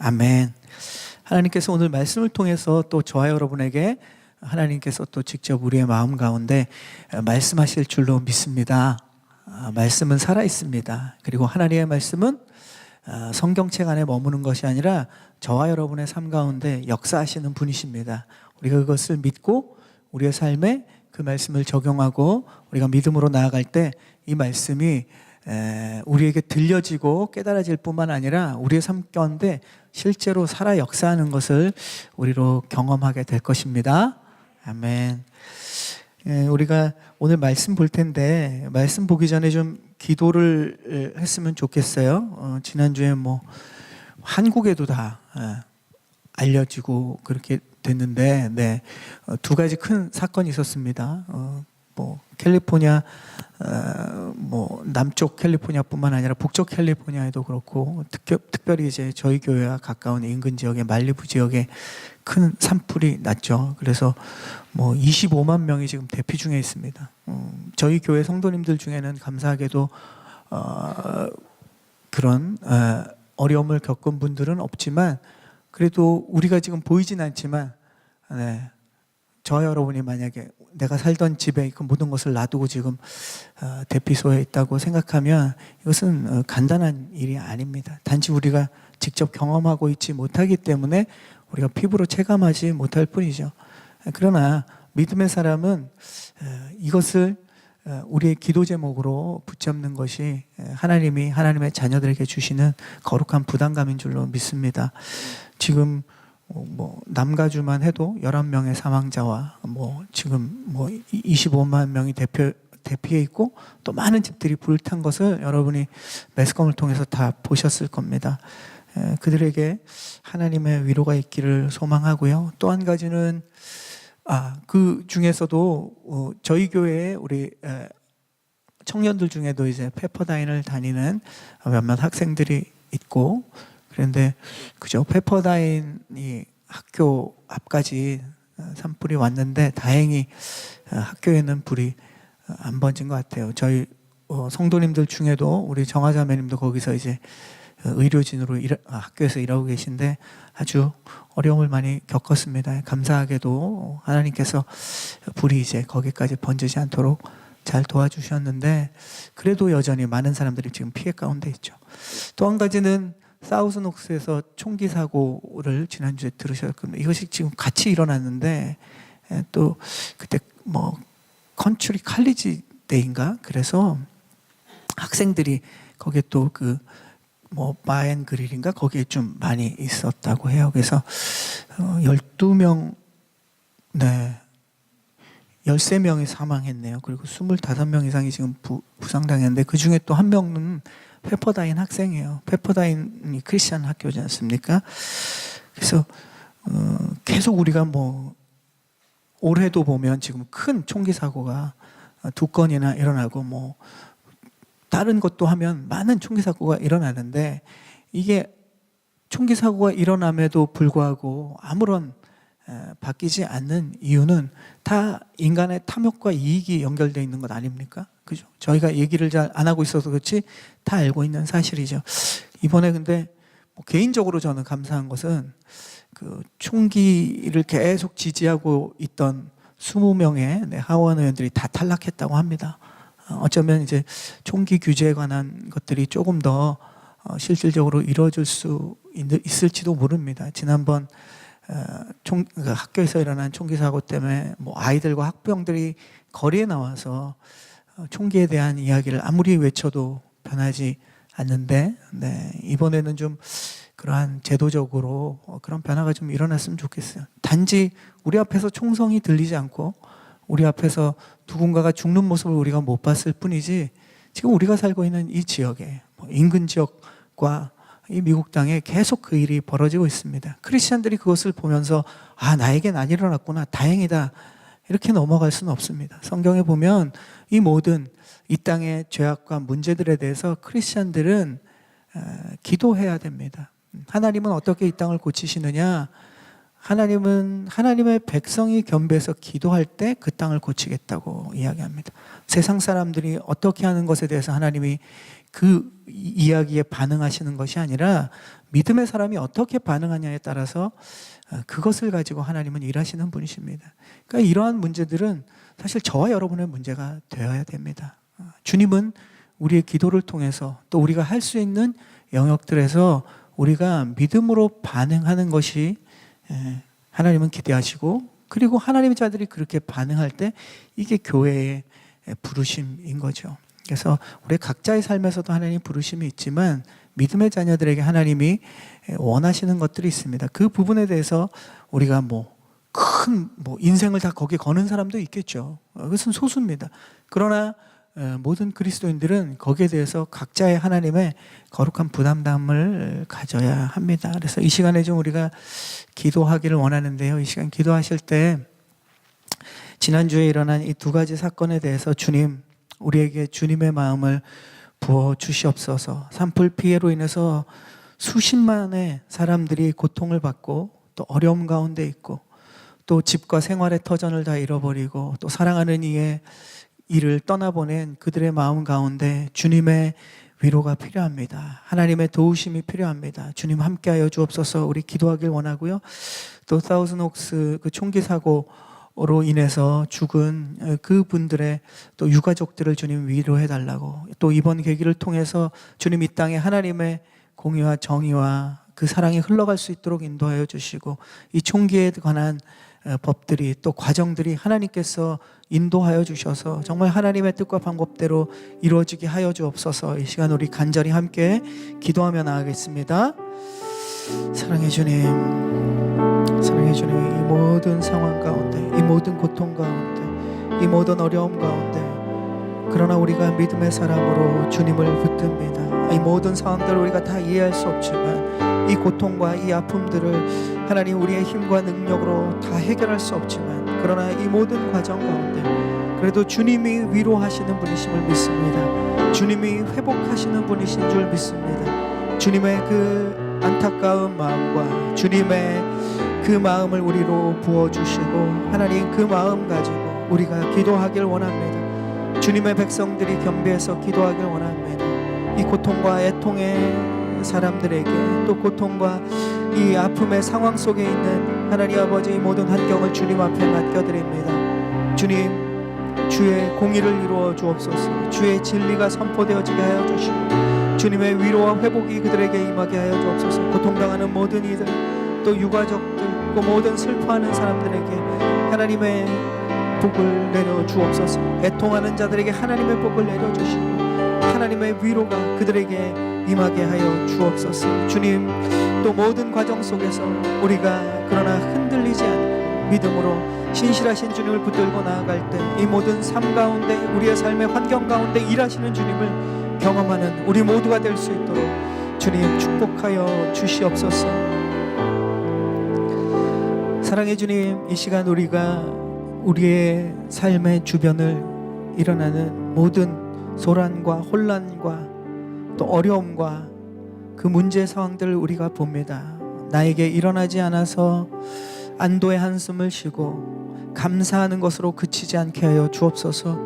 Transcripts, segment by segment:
아멘. 하나님께서 오늘 말씀을 통해서 또 저와 여러분에게 하나님께서 또 직접 우리의 마음 가운데 말씀하실 줄로 믿습니다. 말씀은 살아 있습니다. 그리고 하나님의 말씀은 성경책 안에 머무는 것이 아니라 저와 여러분의 삶 가운데 역사하시는 분이십니다. 우리가 그것을 믿고 우리의 삶에 그 말씀을 적용하고 우리가 믿음으로 나아갈 때 이 말씀이 우리에게 들려지고 깨달아질 뿐만 아니라 우리의 삶 가운데 실제로 살아 역사하는 것을 우리로 경험하게 될 것입니다. 아멘. 우리가 오늘 말씀 볼 텐데 말씀 보기 전에 좀 기도를 했으면 좋겠어요. 지난주에 뭐 한국에도 다 알려지고 그렇게 됐는데 두 가지 큰 사건이 있었습니다. 뭐 캘리포니아 뭐 남쪽 캘리포니아뿐만 아니라 북쪽 캘리포니아에도 그렇고 특별히 이제 저희 교회와 가까운 인근 지역의 말리부 지역에 큰 산불이 났죠. 그래서 뭐 25만 명이 지금 대피 중에 있습니다. 저희 교회 성도님들 중에는 감사하게도 그런 어려움을 겪은 분들은 없지만 그래도 우리가 지금 보이진 않지만 저와 여러분이 만약에 내가 살던 집에 그 모든 것을 놔두고 지금 대피소에 있다고 생각하면 이것은 간단한 일이 아닙니다. 단지 우리가 직접 경험하고 있지 못하기 때문에 우리가 피부로 체감하지 못할 뿐이죠. 그러나 믿음의 사람은 이것을 우리의 기도 제목으로 붙잡는 것이 하나님이 하나님의 자녀들에게 주시는 거룩한 부담감인 줄로 믿습니다. 지금 뭐 남가주만 해도 11명의 사망자와 뭐 지금 뭐 25만 명이 대피해 있고 또 많은 집들이 불탄 것을 여러분이 매스컴을 통해서 다 보셨을 겁니다. 그들에게 하나님의 위로가 있기를 소망하고요. 또 한 가지는 그 중에서도 저희 교회에 우리 청년들 중에도 이제 페퍼다인을 다니는 몇몇 학생들이 있고 그런데 그죠 페퍼다인이 학교 앞까지 산불이 왔는데 다행히 학교에는 불이 안 번진 것 같아요. 저희 성도님들 중에도 우리 정화자매님도 거기서 이제 의료진으로 학교에서 일하고 계신데 아주 어려움을 많이 겪었습니다. 감사하게도 하나님께서 불이 이제 거기까지 번지지 않도록 잘 도와주셨는데 그래도 여전히 많은 사람들이 지금 피해 가운데 있죠. 또 한 가지는 사우스녹스에서 총기 사고를 지난주에 들으셨을 겁니다. 이것이 지금 같이 일어났는데 또 그때 뭐 컨츄리 칼리지 데이인가 그래서 학생들이 거기에 또 그 뭐 바앤 그릴인가 거기에 좀 많이 있었다고 해요. 그래서 12명 13명이 사망했네요. 그리고 25명 이상이 지금 부상당했는데 그 중에 또 한 명은 페퍼다인 학생이에요. 페퍼다인이 크리스찬 학교지 않습니까? 그래서 계속 우리가 뭐 올해도 보면 지금 큰 총기 사고가 2건이나 일어나고 뭐 다른 것도 하면 많은 총기 사고가 일어나는데 이게 총기 사고가 일어남에도 불구하고 아무런 바뀌지 않는 이유는 다 인간의 탐욕과 이익이 연결되어 있는 것 아닙니까? 그죠? 저희가 얘기를 잘 안 하고 있어서 그렇지 다 알고 있는 사실이죠. 이번에 근데 뭐 개인적으로 저는 감사한 것은 그 총기를 계속 지지하고 있던 20명의 하원 의원들이 다 탈락했다고 합니다. 어쩌면 이제 총기 규제에 관한 것들이 조금 더 실질적으로 이루어질 수 있을지도 모릅니다. 지난번 학교에서 일어난 총기 사고 때문에 뭐 아이들과 학부형들이 거리에 나와서 총기에 대한 이야기를 아무리 외쳐도 변하지 않는데 이번에는 좀 그러한 제도적으로 그런 변화가 좀 일어났으면 좋겠어요. 단지 우리 앞에서 총성이 들리지 않고 우리 앞에서 누군가가 죽는 모습을 우리가 못 봤을 뿐이지 지금 우리가 살고 있는 이 지역에 인근 지역과 이 미국 땅에 계속 그 일이 벌어지고 있습니다. 크리스찬들이 그것을 보면서 나에겐 안 일어났구나 다행이다 이렇게 넘어갈 수는 없습니다. 성경에 보면 이 모든 이 땅의 죄악과 문제들에 대해서 크리스찬들은 기도해야 됩니다. 하나님은 어떻게 이 땅을 고치시느냐? 하나님은 하나님의 백성이 겸비해서 기도할 때 그 땅을 고치겠다고 이야기합니다. 세상 사람들이 어떻게 하는 것에 대해서 하나님이 그 이야기에 반응하시는 것이 아니라 믿음의 사람이 어떻게 반응하냐에 따라서 그것을 가지고 하나님은 일하시는 분이십니다. 그러니까 이러한 문제들은 사실 저와 여러분의 문제가 되어야 됩니다. 주님은 우리의 기도를 통해서 또 우리가 할 수 있는 영역들에서 우리가 믿음으로 반응하는 것이 하나님은 기대하시고, 그리고 하나님의 자들이 그렇게 반응할 때 이게 교회의 부르심인 거죠. 그래서 우리 각자의 삶에서도 하나님 부르심이 있지만 믿음의 자녀들에게 하나님이 원하시는 것들이 있습니다. 그 부분에 대해서 우리가 큰 인생을 다 거기에 거는 사람도 있겠죠. 그것은 소수입니다. 그러나 모든 그리스도인들은 거기에 대해서 각자의 하나님의 거룩한 부담감을 가져야 합니다. 그래서 이 시간에 좀 우리가 기도하기를 원하는데요. 이 시간 기도하실 때 지난주에 일어난 이 두 가지 사건에 대해서 주님, 우리에게 주님의 마음을 부어 주시옵소서. 산불 피해로 인해서 수십만의 사람들이 고통을 받고 또 어려움 가운데 있고 또 집과 생활의 터전을 다 잃어버리고 또 사랑하는 이의 이를 떠나보낸 그들의 마음 가운데 주님의 위로가 필요합니다. 하나님의 도우심이 필요합니다. 주님 함께하여 주옵소서. 우리 기도하길 원하고요. 또 사우스녹스 그 총기 사고로 인해서 죽은 그분들의 또 유가족들을 주님 위로해 달라고, 또 이번 계기를 통해서 주님 이 땅에 하나님의 공의와 정의와 그 사랑이 흘러갈 수 있도록 인도하여 주시고, 이 총기에 관한 법들이 또 과정들이 하나님께서 인도하여 주셔서 정말 하나님의 뜻과 방법대로 이루어지게 하여 주옵소서. 이 시간 우리 간절히 함께 기도하며 나아가겠습니다. 사랑해 주님, 사랑해 주님, 이 모든 상황 가운데, 이 모든 고통 가운데, 이 모든 어려움 가운데, 그러나 우리가 믿음의 사람으로 주님을 붙듭니다. 이 모든 상황들을 우리가 다 이해할 수 없지만, 이 고통과 이 아픔들을 하나님 우리의 힘과 능력으로 다 해결할 수 없지만, 그러나 이 모든 과정 가운데 그래도 주님이 위로하시는 분이심을 믿습니다. 주님이 회복하시는 분이신 줄 믿습니다. 주님의 그 안타까운 마음과 주님의 그 마음을 우리로 부어주시고, 하나님 그 마음 가지고 우리가 기도하길 원합니다. 주님의 백성들이 겸비해서 기도하길 원합니다. 이 고통과 애통의 사람들에게, 또 고통과 이 아픔의 상황 속에 있는 하나님 아버지 이 모든 환경을 주님 앞에 맡겨드립니다. 주님, 주의 공의를 이루어 주옵소서. 주의 진리가 선포되어지게 하여 주시고 주님의 위로와 회복이 그들에게 임하게 하여 주옵소서. 고통당하는 모든 이들, 또 유가족들, 또 모든 슬퍼하는 사람들에게 하나님의 복을 내려 주옵소서. 애통하는 자들에게 하나님의 복을 내려 주시고 하나님의 위로가 그들에게 임하게 하여 주옵소서. 주님, 또 모든 과정 속에서 우리가 그러나 흔들리지 않고 믿음으로 신실하신 주님을 붙들고 나아갈 때 이 모든 삶 가운데, 우리의 삶의 환경 가운데 일하시는 주님을 경험하는 우리 모두가 될 수 있도록 주님 축복하여 주시옵소서. 사랑의 주님, 이 시간 우리가 우리의 삶의 주변을 일어나는 모든 소란과 혼란과 또 어려움과 그 문제 상황들을 우리가 봅니다. 나에게 일어나지 않아서 안도의 한숨을 쉬고 감사하는 것으로 그치지 않게 하여 주옵소서.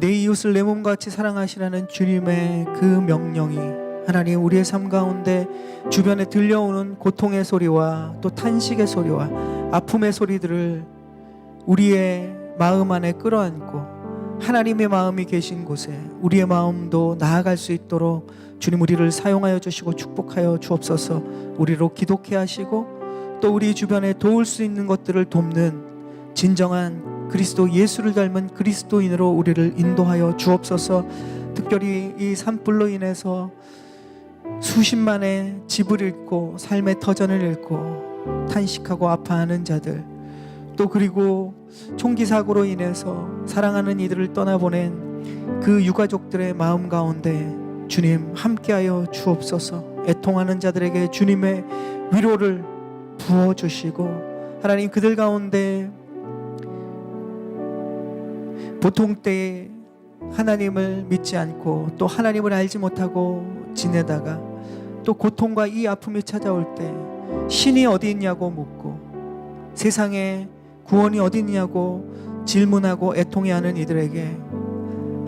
내 이웃을 내 몸과 같이 사랑하시라는 주님의 그 명령이 하나님 우리의 삶 가운데 주변에 들려오는 고통의 소리와 또 탄식의 소리와 아픔의 소리들을 우리의 마음 안에 끌어안고 하나님의 마음이 계신 곳에 우리의 마음도 나아갈 수 있도록 주님 우리를 사용하여 주시고 축복하여 주옵소서. 우리로 기독해 하시고 또 우리 주변에 도울 수 있는 것들을 돕는 진정한 그리스도 예수를 닮은 그리스도인으로 우리를 인도하여 주옵소서. 특별히 이 산불로 인해서 수십만의 집을 잃고 삶의 터전을 잃고 탄식하고 아파하는 자들, 또 그리고 총기 사고로 인해서 사랑하는 이들을 떠나보낸 그 유가족들의 마음 가운데 주님 함께하여 주옵소서. 애통하는 자들에게 주님의 위로를 부어주시고 하나님 그들 가운데 보통 때에 하나님을 믿지 않고 또 하나님을 알지 못하고 지내다가 또 고통과 이 아픔이 찾아올 때 신이 어디 있냐고 묻고 세상에 구원이 어디 있냐고 질문하고 애통해하는 이들에게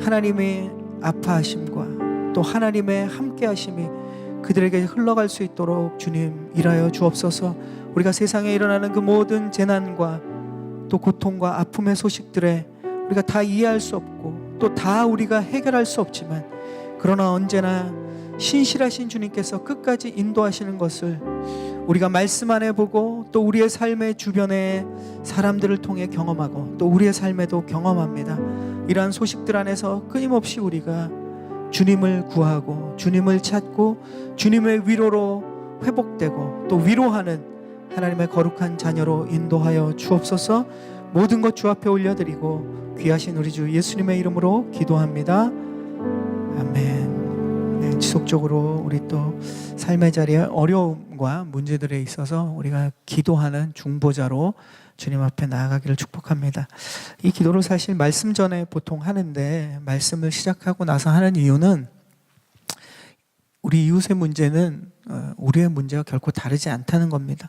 하나님의 아파하심과 또 하나님의 함께 하심이 그들에게 흘러갈 수 있도록 주님 일하여 주옵소서. 우리가 세상에 일어나는 그 모든 재난과 또 고통과 아픔의 소식들에 우리가 다 이해할 수 없고 또 다 우리가 해결할 수 없지만, 그러나 언제나 신실하신 주님께서 끝까지 인도하시는 것을 우리가 말씀 안에 보고 또 우리의 삶의 주변의 사람들을 통해 경험하고 또 우리의 삶에도 경험합니다. 이러한 소식들 안에서 끊임없이 우리가 주님을 구하고 주님을 찾고 주님의 위로로 회복되고 또 위로하는 하나님의 거룩한 자녀로 인도하여 주옵소서. 모든 것 주 앞에 올려드리고 귀하신 우리 주 예수님의 이름으로 기도합니다. 아멘. 네, 지속적으로 우리 또 삶의 자리에 어려움과 문제들에 있어서 우리가 기도하는 중보자로 주님 앞에 나아가기를 축복합니다. 이 기도를 사실 말씀 전에 보통 하는데, 말씀을 시작하고 나서 하는 이유는 우리 이웃의 문제는 우리의 문제와 결코 다르지 않다는 겁니다.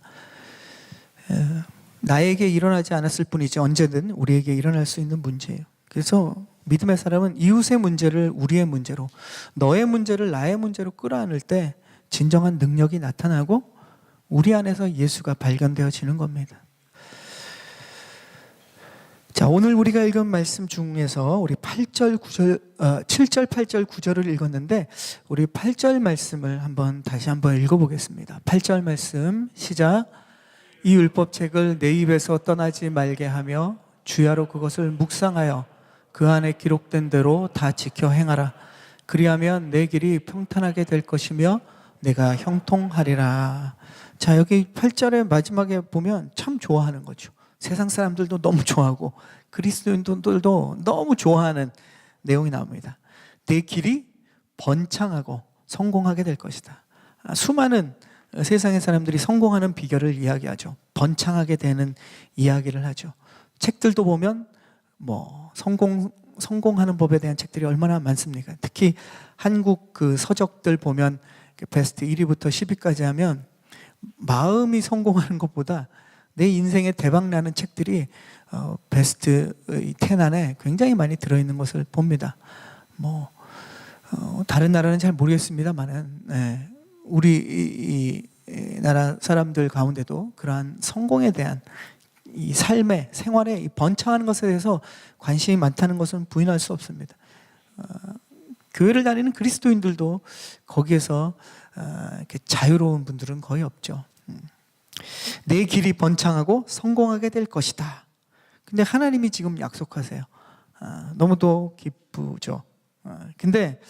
나에게 일어나지 않았을 뿐이지 언제든 우리에게 일어날 수 있는 문제예요. 그래서 믿음의 사람은 이웃의 문제를 우리의 문제로, 너의 문제를 나의 문제로 끌어안을 때 진정한 능력이 나타나고 우리 안에서 예수가 발견되어지는 겁니다. 자, 오늘 우리가 읽은 말씀 중에서 우리 7절, 8절, 9절을 읽었는데 우리 8절 말씀을 다시 한번 읽어보겠습니다. 8절 말씀 시작. 이 율법책을 내 입에서 떠나지 말게 하며 주야로 그것을 묵상하여 그 안에 기록된 대로 다 지켜 행하라. 그리하면 내 길이 평탄하게 될 것이며 내가 형통하리라. 자, 여기 8절의 마지막에 보면 참 좋아하는 거죠. 세상 사람들도 너무 좋아하고 그리스도인들도 너무 좋아하는 내용이 나옵니다. 내 길이 번창하고 성공하게 될 것이다. 수많은 세상의 사람들이 성공하는 비결을 이야기하죠. 번창하게 되는 이야기를 하죠. 책들도 보면 성공하는 법에 대한 책들이 얼마나 많습니까? 특히 한국 그 서적들 보면 베스트 1위부터 10위까지 하면 마음이 성공하는 것보다 내 인생에 대박 나는 책들이 베스트 10 안에 굉장히 많이 들어있는 것을 봅니다. 다른 나라는 잘 모르겠습니다만은 우리 이 나라 사람들 가운데도 그러한 성공에 대한 이 삶의 생활에 이 번창하는 것에 대해서 관심이 많다는 것은 부인할 수 없습니다. 교회를 다니는 그리스도인들도 거기에서 이렇게 자유로운 분들은 거의 없죠. 내 길이 번창하고 성공하게 될 것이다. 근데 하나님이 지금 약속하세요. 너무도 기쁘죠. 근데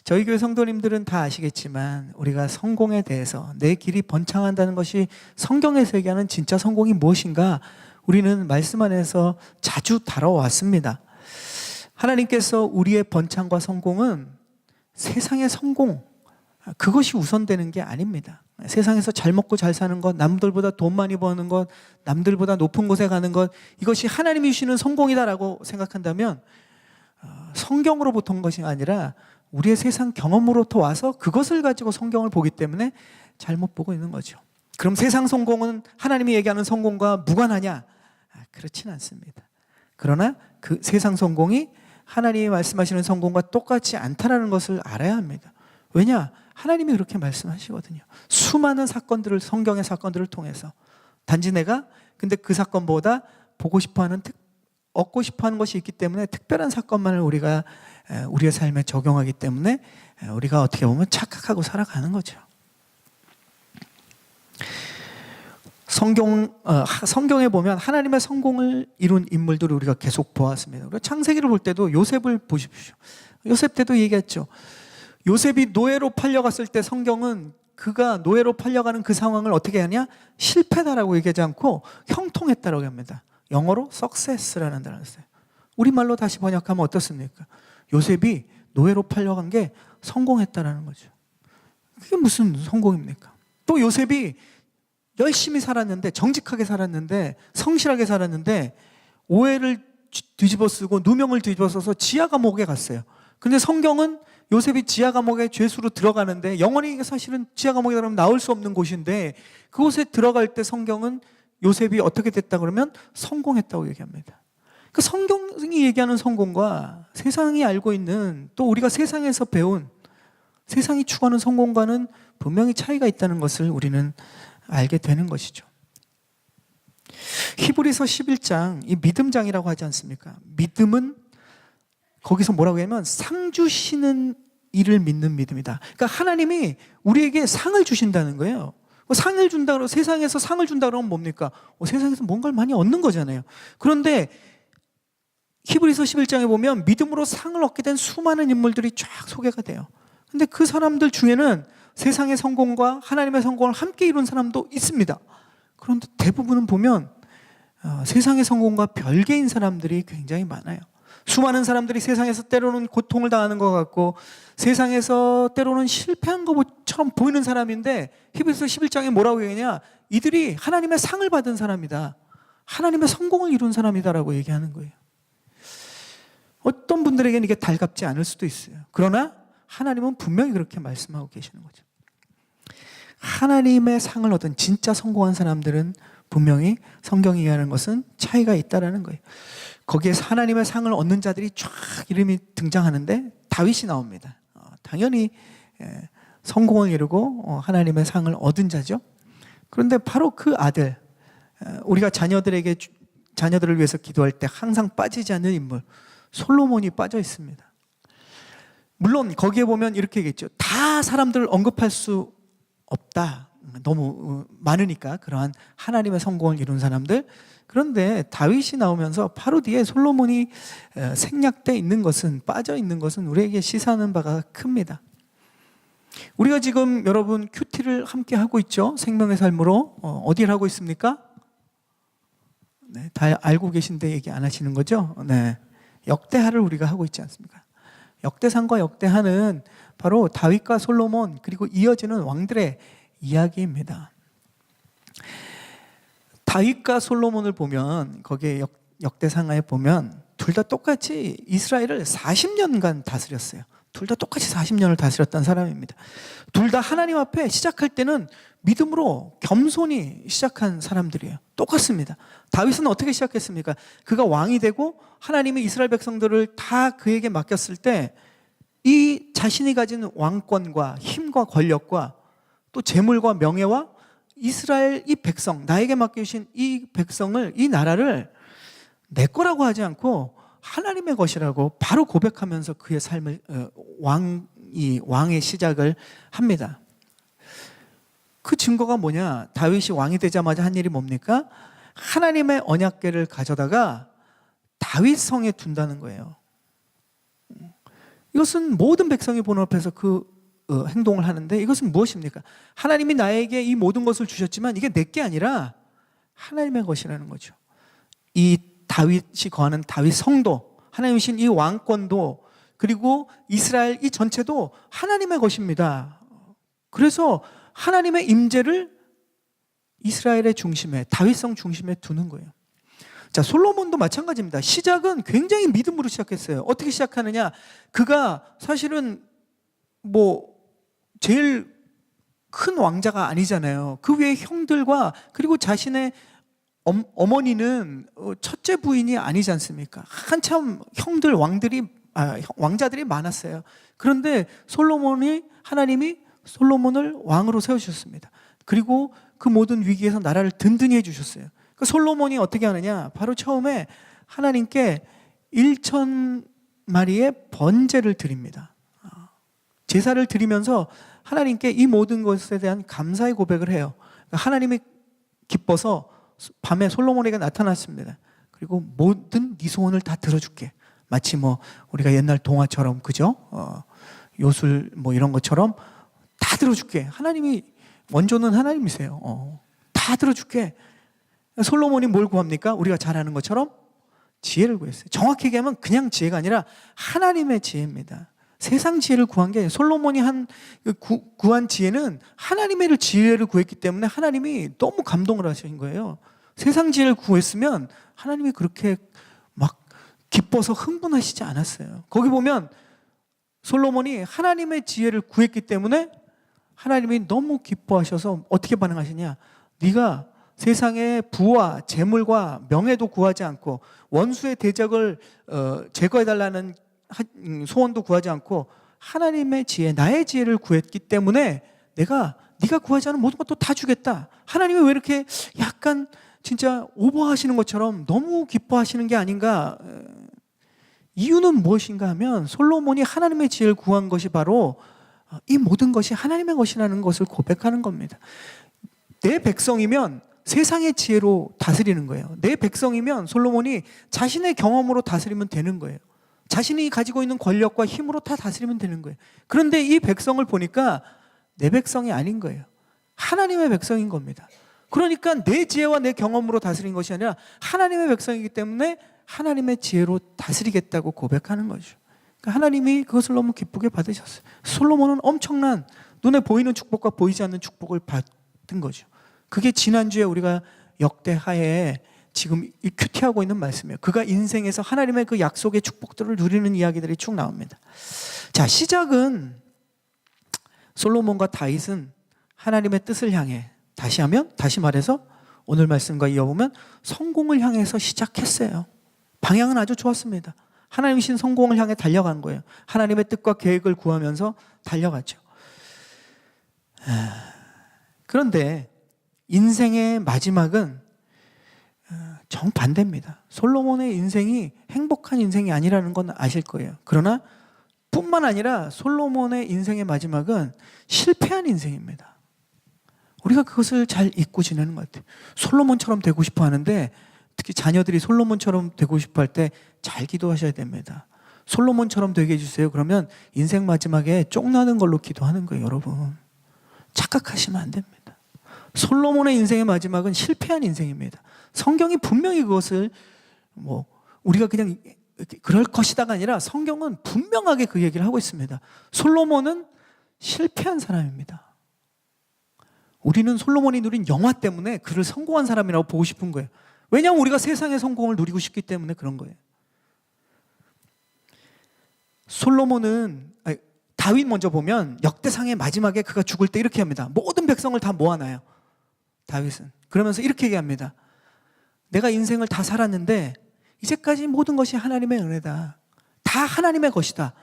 저희 교회 성도님들은 다 아시겠지만 우리가 성공에 대해서 내 길이 번창한다는 것이 성경에서 얘기하는 진짜 성공이 무엇인가 우리는 말씀 안에서 자주 다뤄왔습니다. 하나님께서 우리의 번창과 성공은 세상의 성공, 그것이 우선되는 게 아닙니다. 세상에서 잘 먹고 잘 사는 것, 남들보다 돈 많이 버는 것, 남들보다 높은 곳에 가는 것, 이것이 하나님이 주시는 성공이다라고 생각한다면 성경으로부터 온 것이 아니라 우리의 세상 경험으로부터 와서 그것을 가지고 성경을 보기 때문에 잘못 보고 있는 거죠. 그럼 세상 성공은 하나님이 얘기하는 성공과 무관하냐? 그렇지는 않습니다. 그러나 그 세상 성공이 하나님이 말씀하시는 성공과 똑같지 않다는 것을 알아야 합니다. 왜냐? 하나님이 그렇게 말씀하시거든요. 수많은 사건들을, 성경의 사건들을 통해서 단지 내가 근데 그 사건보다 보고 싶어하는 얻고 싶어하는 것이 있기 때문에 특별한 사건만을 우리가 우리의 삶에 적용하기 때문에 우리가 어떻게 보면 착각하고 살아가는 거죠. 성경에 보면 하나님의 성공을 이룬 인물들을 우리가 계속 보았습니다. 우리가 창세기를 볼 때도 요셉을 보십시오. 요셉 때도 얘기했죠. 요셉이 노예로 팔려갔을 때 성경은 그가 노예로 팔려가는 그 상황을 어떻게 하냐? 실패다라고 얘기하지 않고 형통했다라고 합니다. 영어로 success라는 단어를 써요. 우리말로 다시 번역하면 어떻습니까? 요셉이 노예로 팔려간 게 성공했다라는 거죠. 그게 무슨 성공입니까? 또 요셉이 열심히 살았는데, 정직하게 살았는데, 성실하게 살았는데 오해를 뒤집어 쓰고 누명을 뒤집어 써서 지하 감옥에 갔어요. 근데 성경은 요셉이 지하 감옥에 죄수로 들어가는데, 영원히 사실은 지하 감옥에 들어가면 나올 수 없는 곳인데 그곳에 들어갈 때 성경은 요셉이 어떻게 됐다 그러면 성공했다고 얘기합니다. 그 성경이 얘기하는 성공과 세상이 알고 있는, 또 우리가 세상에서 배운 세상이 추구하는 성공과는 분명히 차이가 있다는 것을 우리는 알게 되는 것이죠. 히브리서 11장, 이 믿음장이라고 하지 않습니까? 믿음은 거기서 뭐라고 하냐면 상 주시는 이를 믿는 믿음이다. 그러니까 하나님이 우리에게 상을 주신다는 거예요. 상을 준다 그러고 세상에서 상을 준다 그러면 뭡니까? 세상에서 뭔가를 많이 얻는 거잖아요. 그런데 히브리서 11장에 보면 믿음으로 상을 얻게 된 수많은 인물들이 쫙 소개가 돼요. 근데 그 사람들 중에는 세상의 성공과 하나님의 성공을 함께 이룬 사람도 있습니다. 그런데 대부분은 보면 세상의 성공과 별개인 사람들이 굉장히 많아요. 수많은 사람들이 세상에서 때로는 고통을 당하는 것 같고 세상에서 때로는 실패한 것처럼 보이는 사람인데 히브리서 11장에 뭐라고 얘기하냐? 이들이 하나님의 상을 받은 사람이다. 하나님의 성공을 이룬 사람이다라고 얘기하는 거예요. 어떤 분들에게는 이게 달갑지 않을 수도 있어요. 그러나 하나님은 분명히 그렇게 말씀하고 계시는 거죠. 하나님의 상을 얻은 진짜 성공한 사람들은 분명히 성경이 얘기하는 것은 차이가 있다라는 거예요. 거기에서 하나님의 상을 얻는 자들이 쫙 이름이 등장하는데 다윗이 나옵니다. 당연히 성공을 이루고 하나님의 상을 얻은 자죠. 그런데 바로 그 아들, 우리가 자녀들을 위해서 기도할 때 항상 빠지지 않는 인물, 솔로몬이 빠져 있습니다. 물론 거기에 보면 이렇게 얘기했죠. 다 사람들을 언급할 수 없다. 너무 많으니까 그러한 하나님의 성공을 이룬 사람들. 그런데 다윗이 나오면서 바로 뒤에 솔로몬이 생략돼 있는 것은, 빠져 있는 것은 우리에게 시사하는 바가 큽니다. 우리가 지금 여러분 큐티를 함께 하고 있죠. 생명의 삶으로. 어디를 하고 있습니까? 네, 다 알고 계신데 얘기 안 하시는 거죠? 네, 역대하를 우리가 하고 있지 않습니까? 역대상과 역대하는 바로 다윗과 솔로몬 그리고 이어지는 왕들의 이야기입니다. 다윗과 솔로몬을 보면 거기에 역대상하에 보면 둘 다 똑같이 이스라엘을 40년간 다스렸어요. 둘 다 똑같이 40년을 다스렸던 사람입니다. 둘 다 하나님 앞에 시작할 때는 믿음으로 겸손히 시작한 사람들이에요. 똑같습니다. 다윗은 어떻게 시작했습니까? 그가 왕이 되고 하나님이 이스라엘 백성들을 다 그에게 맡겼을 때 이 자신이 가진 왕권과 힘과 권력과 또 재물과 명예와 이스라엘 이 백성, 나에게 맡겨주신 이 백성을, 이 나라를 내 거라고 하지 않고 하나님의 것이라고 바로 고백하면서 그의 삶을 왕의 시작을 합니다. 그 증거가 뭐냐? 다윗이 왕이 되자마자 한 일이 뭡니까? 하나님의 언약궤를 가져다가 다윗 성에 둔다는 거예요. 이것은 모든 백성이 보는 앞에서 그 행동을 하는데 이것은 무엇입니까? 하나님이 나에게 이 모든 것을 주셨지만 이게 내 게 아니라 하나님의 것이라는 거죠. 이 다윗이 거하는 다윗 성도, 하나님이신 이 왕권도 그리고 이스라엘 이 전체도 하나님의 것입니다. 그래서 하나님의 임재를 이스라엘의 중심에, 다윗성 중심에 두는 거예요. 자, 솔로몬도 마찬가지입니다. 시작은 굉장히 믿음으로 시작했어요. 어떻게 시작하느냐? 그가 사실은 제일 큰 왕자가 아니잖아요. 그 외에 형들과 그리고 자신의 어머니는 첫째 부인이 아니지 않습니까? 한참 왕자들이 많았어요. 그런데 하나님이 솔로몬을 왕으로 세우셨습니다. 그리고 그 모든 위기에서 나라를 든든히 해주셨어요. 그 솔로몬이 어떻게 하느냐? 바로 처음에 하나님께 1,000마리의 번제를 드립니다. 제사를 드리면서 하나님께 이 모든 것에 대한 감사의 고백을 해요. 하나님이 기뻐서 밤에 솔로몬에게 나타났습니다. 그리고 모든 네 소원을 다 들어줄게. 마치 우리가 옛날 동화처럼, 그죠? 요술 이런 것처럼 다 들어줄게. 하나님이 원조는 하나님이세요. 다 들어줄게. 솔로몬이 뭘 구합니까? 우리가 잘 아는 것처럼 지혜를 구했어요. 정확히 얘기하면 그냥 지혜가 아니라 하나님의 지혜입니다. 세상 지혜를 구한 게, 솔로몬이 구한 지혜는 하나님의 지혜를 구했기 때문에 하나님이 너무 감동을 하신 거예요. 세상 지혜를 구했으면 하나님이 그렇게 막 기뻐서 흥분하시지 않았어요. 거기 보면 솔로몬이 하나님의 지혜를 구했기 때문에 하나님이 너무 기뻐하셔서 어떻게 반응하시냐? 네가 세상의 부와 재물과 명예도 구하지 않고 원수의 대적을 제거해달라는 소원도 구하지 않고 하나님의 지혜, 나의 지혜를 구했기 때문에 네가 구하지 않은 모든 것도 다 주겠다. 하나님이 왜 이렇게 약간 진짜 오버하시는 것처럼 너무 기뻐하시는 게 아닌가? 이유는 무엇인가 하면 솔로몬이 하나님의 지혜를 구한 것이 바로 이 모든 것이 하나님의 것이라는 것을 고백하는 겁니다. 내 백성이면 세상의 지혜로 다스리는 거예요. 내 백성이면 솔로몬이 자신의 경험으로 다스리면 되는 거예요. 자신이 가지고 있는 권력과 힘으로 다 다스리면 되는 거예요. 그런데 이 백성을 보니까 내 백성이 아닌 거예요. 하나님의 백성인 겁니다. 그러니까 내 지혜와 내 경험으로 다스린 것이 아니라 하나님의 백성이기 때문에 하나님의 지혜로 다스리겠다고 고백하는 거죠. 그러니까 하나님이 그것을 너무 기쁘게 받으셨어요. 솔로몬은 엄청난 눈에 보이는 축복과 보이지 않는 축복을 받은 거죠. 그게 지난주에 우리가 역대하에 지금 이 큐티하고 있는 말씀이에요. 그가 인생에서 하나님의 그 약속의 축복들을 누리는 이야기들이 쭉 나옵니다. 자, 시작은 솔로몬과 다윗은 하나님의 뜻을 향해 다시 말해서 오늘 말씀과 이어보면 성공을 향해서 시작했어요. 방향은 아주 좋았습니다. 하나님이신 성공을 향해 달려간 거예요. 하나님의 뜻과 계획을 구하면서 달려갔죠. 그런데 인생의 마지막은 정반대입니다. 솔로몬의 인생이 행복한 인생이 아니라는 건 아실 거예요. 그러나 뿐만 아니라 솔로몬의 인생의 마지막은 실패한 인생입니다. 우리가 그것을 잘 잊고 지내는 것 같아요. 솔로몬처럼 되고 싶어 하는데 특히 자녀들이 솔로몬처럼 되고 싶어 할 때 잘 기도하셔야 됩니다. 솔로몬처럼 되게 해주세요. 그러면 인생 마지막에 쫑나는 걸로 기도하는 거예요, 여러분. 착각하시면 안 됩니다. 솔로몬의 인생의 마지막은 실패한 인생입니다. 성경이 분명히 그것을 우리가 그냥 그럴 것이다가 아니라 성경은 분명하게 그 얘기를 하고 있습니다. 솔로몬은 실패한 사람입니다. 우리는 솔로몬이 누린 영화 때문에 그를 성공한 사람이라고 보고 싶은 거예요. 왜냐하면 우리가 세상의 성공을 누리고 싶기 때문에 그런 거예요. 다윗 먼저 보면 역대상의 마지막에 그가 죽을 때 이렇게 합니다. 모든 백성을 다 모아놔요. 다윗은. 그러면서 이렇게 얘기합니다. 내가 인생을 다 살았는데 이제까지 모든 것이 하나님의 은혜다. 다 하나님의 것이다.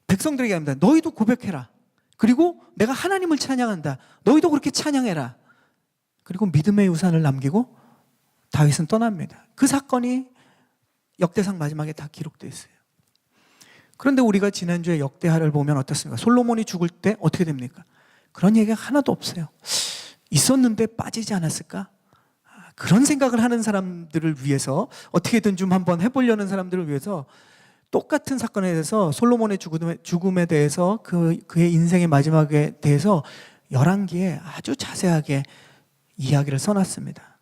백성들에게 합니다. 너희도 고백해라. 그리고 내가 하나님을 찬양한다. 너희도 그렇게 찬양해라. 그리고 믿음의 유산을 남기고 다윗은 떠납니다. 그 사건이 역대상 마지막에 다 기록되어 있어요. 그런데 우리가 지난주에 역대하를 보면 어떻습니까? 솔로몬이 죽을 때 어떻게 됩니까? 그런 얘기가 하나도 없어요. 있었는데 빠지지 않았을까? 그런 생각을 하는 사람들을 위해서 어떻게든 좀 한번 해보려는 사람들을 위해서 똑같은 사건에 대해서 솔로몬의 죽음에 대해서 그의 인생의 마지막에 대해서 11기에 아주 자세하게 이야기를 써놨습니다.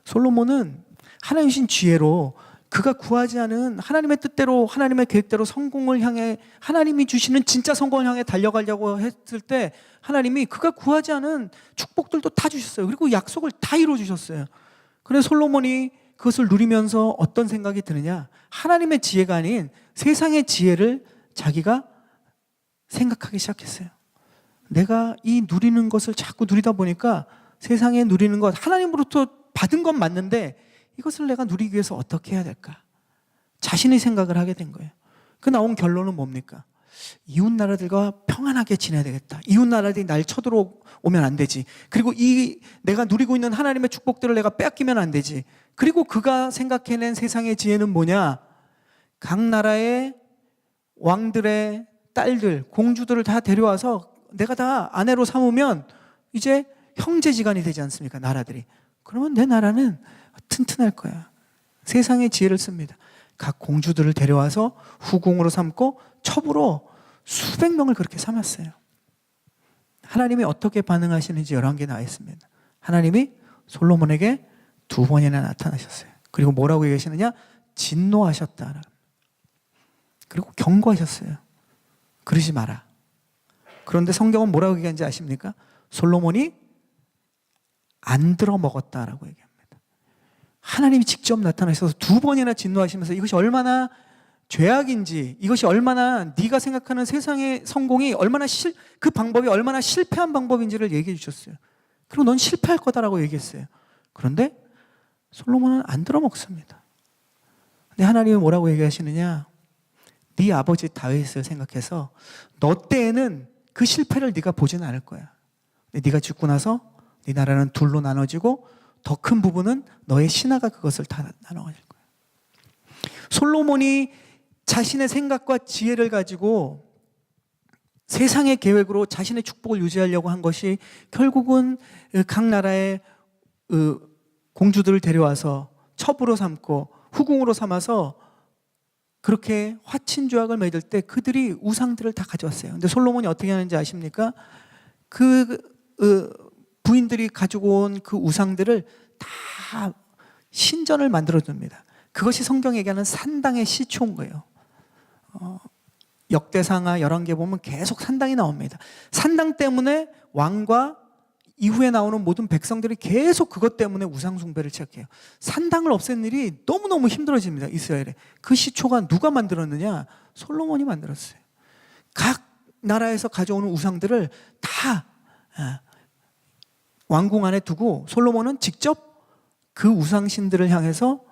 솔로몬은 하나님이신 지혜로 그가 구하지 않은 하나님의 뜻대로 하나님의 계획대로 성공을 향해 하나님이 주시는 진짜 성공을 향해 달려가려고 했을 때 하나님이 그가 구하지 않은 축복들도 다 주셨어요. 그리고 약속을 다 이루어 주셨어요. 그래서 솔로몬이 그것을 누리면서 어떤 생각이 드느냐? 하나님의 지혜가 아닌 세상의 지혜를 자기가 생각하기 시작했어요. 내가 이 누리는 것을 자꾸 누리다 보니까 세상에 누리는 것, 하나님으로부터 받은 건 맞는데 이것을 내가 누리기 위해서 어떻게 해야 될까? 자신의 생각을 하게 된 거예요. 그 나온 결론은 뭡니까? 이웃 나라들과 평안하게 지내야 되겠다. 이웃 나라들이 날 쳐들어오면 안 되지. 그리고 내가 누리고 있는 하나님의 축복들을 내가 빼앗기면 안 되지. 그리고 그가 생각해낸 세상의 지혜는 뭐냐? 각 나라의 왕들의 딸들, 공주들을 다 데려와서 내가 다 아내로 삼으면 이제 형제지간이 되지 않습니까? 나라들이. 그러면 내 나라는 튼튼할 거야. 세상의 지혜를 씁니다. 각 공주들을 데려와서 후궁으로 삼고 첩으로 수백 명을 그렇게 삼았어요. 하나님이 어떻게 반응하시는지 11개 나와 있습니다. 하나님이 솔로몬에게 2번이나 나타나셨어요. 그리고 뭐라고 얘기하시느냐? 진노하셨다. 그리고 경고하셨어요. 그러지 마라. 그런데 성경은 뭐라고 얘기하는지 아십니까? 솔로몬이 안 들어 먹었다라고 얘기합니다. 하나님이 직접 나타나셔서 2번이나 진노하시면서 이것이 얼마나 죄악인지, 이것이 얼마나 네가 생각하는 세상의 성공이 그 방법이 얼마나 실패한 방법인지를 얘기해 주셨어요. 그리고 넌 실패할 거다라고 얘기했어요. 그런데 솔로몬은 안 들어 먹습니다. 근데 하나님이 뭐라고 얘기하시느냐? 네 아버지 다윗을 생각해서 너 때에는 그 실패를 네가 보지는 않을 거야. 근데 네가 죽고 나서 네 나라는 둘로 나눠지고 더 큰 부분은 너의 신하가 그것을 다 나눠가질 거야. 솔로몬이 자신의 생각과 지혜를 가지고 세상의 계획으로 자신의 축복을 유지하려고 한 것이 결국은 각 나라의 공주들을 데려와서 첩으로 삼고 후궁으로 삼아서 그렇게 화친조약을 맺을 때 그들이 우상들을 다 가져왔어요. 근데 솔로몬이 어떻게 하는지 아십니까? 그 부인들이 가지고 온 그 우상들을 다 신전을 만들어 줍니다. 그것이 성경에 얘기하는 산당의 시초인 거예요. 역대상하 11개 보면 계속 산당이 나옵니다. 산당 때문에 왕과 이후에 나오는 모든 백성들이 계속 그것 때문에 우상 숭배를 시작해요. 산당을 없앤 일이 너무너무 힘들어집니다. 이스라엘에. 그 시초가 누가 만들었느냐? 솔로몬이 만들었어요. 각 나라에서 가져오는 우상들을 다 왕궁 안에 두고 솔로몬은 직접 그 우상신들을 향해서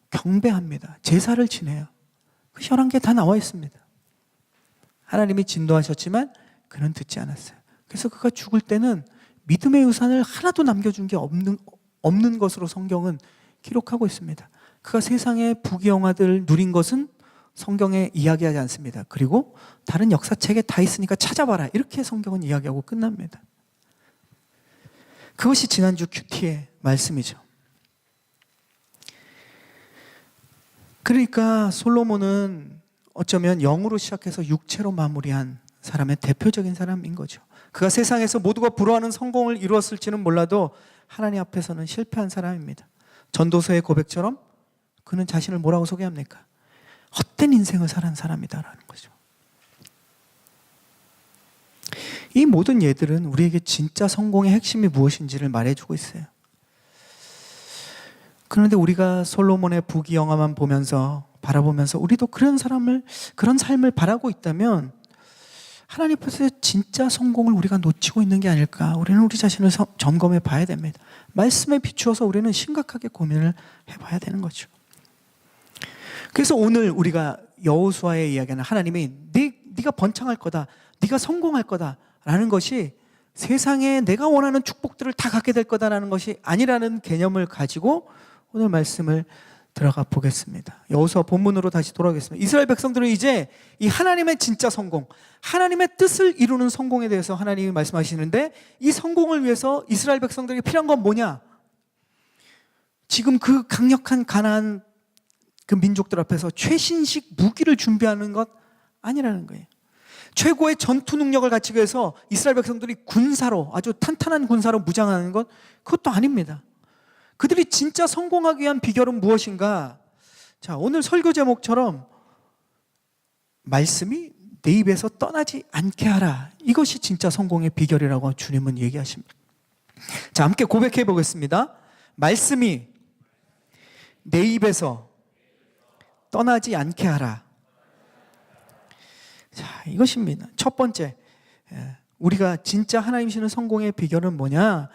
경배합니다. 제사를 지내요. 그 11개 다 나와 있습니다. 하나님이 진도하셨지만 그는 듣지 않았어요. 그래서 그가 죽을 때는 믿음의 유산을 하나도 남겨준 게 없는 것으로 성경은 기록하고 있습니다. 그가 세상의 부귀영화들을 누린 것은 성경에 이야기하지 않습니다. 그리고 다른 역사책에 다 있으니까 찾아봐라. 이렇게 성경은 이야기하고 끝납니다. 그것이 지난주 큐티의 말씀이죠. 그러니까 솔로몬은 어쩌면 영으로 시작해서 육체로 마무리한 사람의 대표적인 사람인 거죠. 그가 세상에서 모두가 부러워하는 성공을 이루었을지는 몰라도 하나님 앞에서는 실패한 사람입니다. 전도서의 고백처럼 그는 자신을 뭐라고 소개합니까? 헛된 인생을 살은 사람이다라는 거죠. 이 모든 예들은 우리에게 진짜 성공의 핵심이 무엇인지를 말해주고 있어요. 그런데 우리가 솔로몬의 부귀영화만 바라보면서 우리도 그런 삶을 바라고 있다면 하나님 앞에서 진짜 성공을 우리가 놓치고 있는 게 아닐까? 우리는 우리 자신을 점검해 봐야 됩니다. 말씀에 비추어서 우리는 심각하게 고민을 해봐야 되는 거죠. 그래서 오늘 우리가 여호수아의 이야기는 하나님이 네가 번창할 거다, 네가 성공할 거다라는 것이 세상에 내가 원하는 축복들을 다 갖게 될 거다라는 것이 아니라는 개념을 가지고 오늘 말씀을 들어가 보겠습니다. 여호수아 본문으로 다시 돌아오겠습니다. 이스라엘 백성들은 이제 이 하나님의 진짜 성공, 하나님의 뜻을 이루는 성공에 대해서 하나님이 말씀하시는데 이 성공을 위해서 이스라엘 백성들에게 필요한 건 뭐냐? 지금 그 강력한 가나안 그 민족들 앞에서 최신식 무기를 준비하는 것 아니라는 거예요. 최고의 전투 능력을 갖추기 위해서 이스라엘 백성들이 군사로 아주 탄탄한 군사로 무장하는 것 그것도 아닙니다. 그들이 진짜 성공하기 위한 비결은 무엇인가? 자, 오늘 설교 제목처럼 말씀이 내 입에서 떠나지 않게 하라. 이것이 진짜 성공의 비결이라고 주님은 얘기하십니다. 자, 함께 고백해 보겠습니다. 말씀이 내 입에서 떠나지 않게 하라. 자, 이것입니다. 첫 번째, 우리가 진짜 하나님 주시는 성공의 비결은 뭐냐?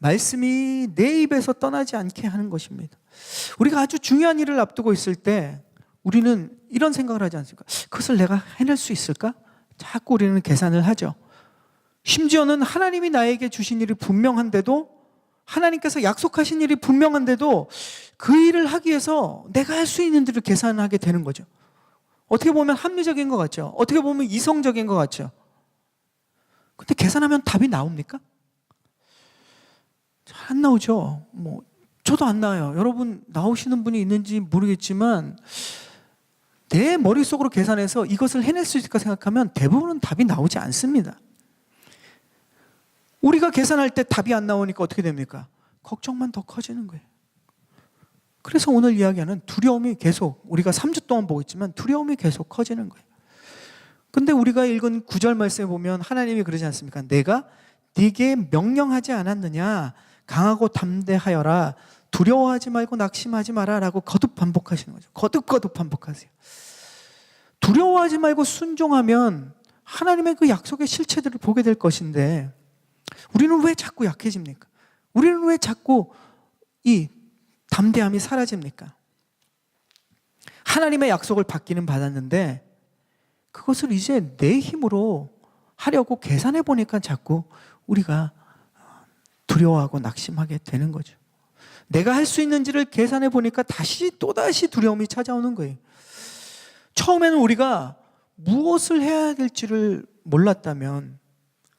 말씀이 내 입에서 떠나지 않게 하는 것입니다. 우리가 아주 중요한 일을 앞두고 있을 때 우리는 이런 생각을 하지 않습니까? 그것을 내가 해낼 수 있을까? 자꾸 우리는 계산을 하죠. 심지어는 하나님이 나에게 주신 일이 분명한데도, 하나님께서 약속하신 일이 분명한데도 그 일을 하기 위해서 내가 할 수 있는 일을 계산하게 되는 거죠. 어떻게 보면 합리적인 것 같죠. 어떻게 보면 이성적인 것 같죠. 근데 계산하면 답이 나옵니까? 잘 안 나오죠. 저도 안 나와요. 여러분 나오시는 분이 있는지 모르겠지만 내 머릿속으로 계산해서 이것을 해낼 수 있을까 생각하면 대부분은 답이 나오지 않습니다. 우리가 계산할 때 답이 안 나오니까 어떻게 됩니까? 걱정만 더 커지는 거예요. 그래서 오늘 이야기하는 두려움이 계속, 우리가 3주 동안 보고 있지만 두려움이 계속 커지는 거예요. 근데 우리가 읽은 9절 말씀에 보면 하나님이 그러지 않습니까? 내가 네게 명령하지 않았느냐? 강하고 담대하여라. 두려워하지 말고 낙심하지 마라 라고 거듭 반복하시는 거죠. 거듭 반복하세요. 두려워하지 말고 순종하면 하나님의 그 약속의 실체들을 보게 될 것인데 우리는 왜 자꾸 약해집니까? 우리는 왜 자꾸 이 담대함이 사라집니까? 하나님의 약속을 받기는 받았는데 그것을 이제 내 힘으로 하려고 계산해 보니까 자꾸 우리가 두려워하고 낙심하게 되는 거죠. 내가 할 수 있는지를 계산해 보니까 또다시 두려움이 찾아오는 거예요. 처음에는 우리가 무엇을 해야 될지를 몰랐다면,